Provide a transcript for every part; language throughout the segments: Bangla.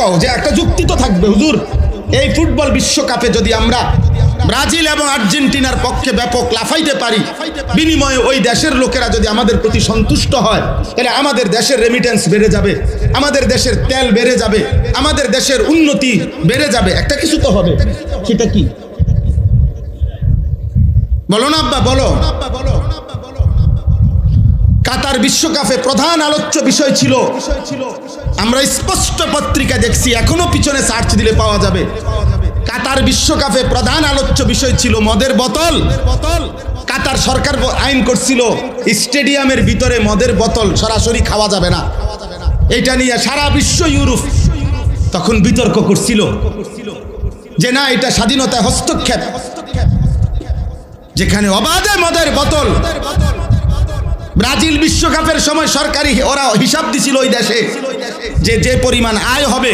কও যে একটা যুক্তি তো থাকবে হুজুর, এই ফুটবল বিশ্বকাপে যদি আমরা ব্রাজিল এবং আর্জেন্টিনার পক্ষে ব্যাপক লাফাইতে পারি, বিনিময়ে ওই দেশের লোকেরা যদি আমাদের প্রতি সন্তুষ্ট হয়, তাহলে আমাদের দেশের রেমিটেন্স বেড়ে যাবে, আমাদের দেশের তেল বেড়ে যাবে, আমাদের দেশের উন্নতি বেড়ে যাবে, একটা কিছু তো হবে। সেটা কি বলো না আব্বা, বলো। কাতার বিশ্বকাপে প্রধান আলোচ্য বিষয় ছিল, আমরা স্পষ্ট পত্রিকা দেখছি, এখনো পিছনে সার্চ দিলে পাওয়া যাবে, কাতার বিশ্বকাপে প্রধান আলোচ্য বিষয় ছিল মদের বোতল। কাতার সরকার আইন করছিল স্টেডিয়ামের ভিতরে মদের বোতল সরাসরি খাওয়া যাবে না। এটা নিয়ে সারা বিশ্ব, ইউরোপ তখন বিতর্ক করছিল যে না, এটা স্বাধীনতা হস্তক্ষেপ, যেখানে অবাধে মদের বোতল। ব্রাজিল বিশ্বকাপের সময় সরকারি ওরা হিসাব দিছিল ওই দেশে যে যে পরিমাণ আয় হবে,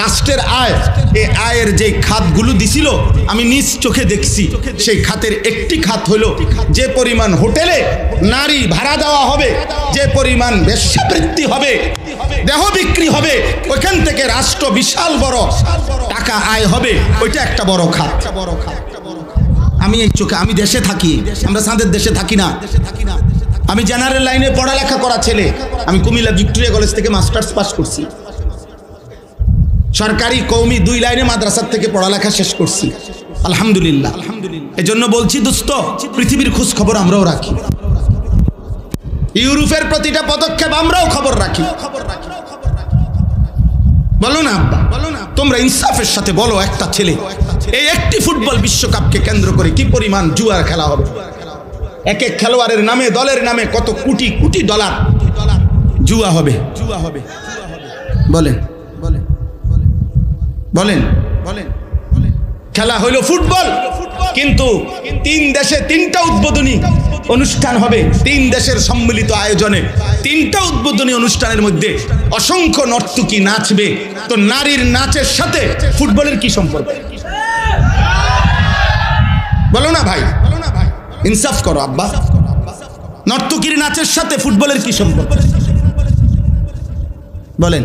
রাষ্ট্রের আয়, এই আয়ের যে খাতগুলো দিছিল আমি নিজ চোখে দেখছি, সেই খাতের একটি খাত হলো যে পরিমাণ হোটেলে নারী ভাড়া দেওয়া হবে, যে পরিমাণ বেশ্যাবৃত্তি হবে, দেহ বিক্রি হবে, ওইখান থেকে রাষ্ট্র বিশাল বড় টাকা আয় হবে, ওইটা একটা বড় খাত। আমি এই চোখে, আমি দেশে থাকি, আমরা সাদের দেশে থাকি না। আমি জেনারেল লাইনে পড়ালেখা করা ছেলে, আমি কুমিল্লা ভিক্টোরিয়া কলেজ থেকে মাস্টার্স পাস করছি, সরকারি কওমি 2 লাইনে মাদ্রাসার থেকে পড়ালেখা শেষ করছি, আলহামদুলিল্লাহ। এই জন্য বলছি দোস্ত, পৃথিবীর খোঁজ খবর আমরাও রাখি, ইউরোপের প্রতিটা পদক্ষেপ আমরাও খবর রাখি। বলো না আব্বা, তোমরা ইনসাফের সাথে বলো, একটা ছেলে এই একটি ফুটবল বিশ্বকাপকে কেন্দ্র করে কি পরিমাণ জুয়ার খেলা হবে, এক এক খেলোয়াড়ের নামে, দলের নামে কত কোটি কোটি ডলার জুয়া হবে। বলেন বলেন বলেন, খেলা হইল ফুটবল, কিন্তু 3 দেশে 3টা উদ্বোধনী অনুষ্ঠান হবে, 3 দেশের সম্মিলিত আয়োজনে 3টা উদ্বোধনী অনুষ্ঠানের মধ্যে অসংখ্য নর্তকী নাচবে। তো নারীর নাচের সাথে ফুটবলের কি সম্পর্ক? বলো না ভাই, ইনসাফ করো আব্বা, নর্তকীর নাচের সাথে ফুটবলের কি সম্পর্ক? বলেন।